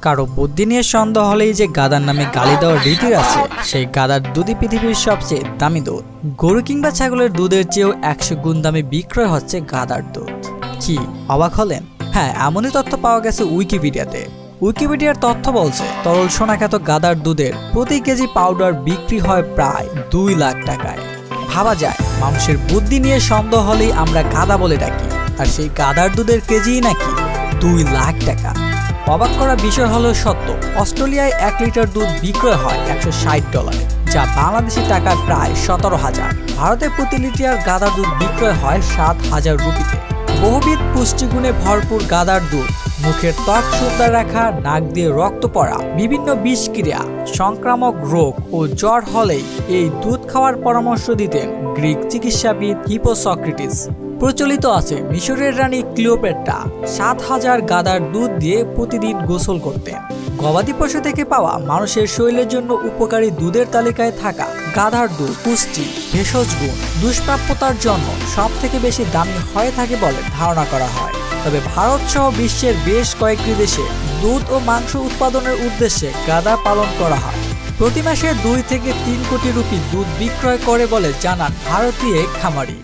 কারো বুদ্ধি নিয়ে সন্দেহ হলেই যে গাধার নামে গালি দেওয়ার রীতি আছে, সেই গাধার দুধই পৃথিবীর সবচেয়ে দামি দুধ। গরু কিংবা ছাগলের দুধের চেয়েও 100 গুণ দামে বিক্রয় হচ্ছে গাধার দুধ। কি অবাক হলেন? হ্যাঁ, এমনই তথ্য পাওয়া গেছে উইকিপিডিয়াতে। উইকিপিডিয়ার তথ্য বলছে, তরল সোনাখ্যাত গাধার দুধের প্রতি কেজি পাউডার বিক্রি হয় প্রায় 2 লাখ টাকায়। ভাবা যায়, মানুষের বুদ্ধি নিয়ে সন্দেহ হলেই আমরা গাধা বলে ডাকি, আর সেই গাধার দুধের কেজিই নাকি 2 লাখ টাকা। অবাক করা বিষয় হলো সত্য, অস্ট্রেলিয়ায় 1 লিটার দুধ বিক্রয় হয় $160, যা বাংলাদেশি টাকায় প্রায় 17,000। ভারতে প্রতি লিটার গাধার দুধ বিক্রয় হয় 7,000 রুপিতে। বহুবিধ পুষ্টিগুণে ভরপুর গাধার দুধ মুখের ত্বক সুন্দর রাখা, নাক দিয়ে রক্ত পড়া, বিভিন্ন বিষক্রিয়া, সংক্রামক রোগ ও জ্বর হলেই এই দুধ খাওয়ার পরামর্শ দিতেন গ্রিক চিকিৎসাবিদ হিপোসক্রেটিস। প্রচলিত আছে মিশরের রানী ক্লিওপেট্রা 7,000 গাধার দুধ দিয়ে প্রতিদিন গোসল করতেন। গবাদি পশু থেকে পাওয়া মানুষের শরীরের জন্য উপকারী দুধের তালিকায় থাকা গাধার দুধ পুষ্টি, ভেষজ গুণ, দুষ্প্রাপ্যতার জন্য সবথেকে বেশি দামি হয়ে থাকে বলে ধারণা করা হয়। তবে ভারত সহ বিশ্বের বেশ কয়েকটি দেশে দুধ ও মাংস উৎপাদনের উদ্দেশ্যে গাধা পালন করা হয়। প্রতি মাসে 2 থেকে 3 কোটি রুপি দুধ বিক্রয় করে বলে জানান ভারতীয় খামারি।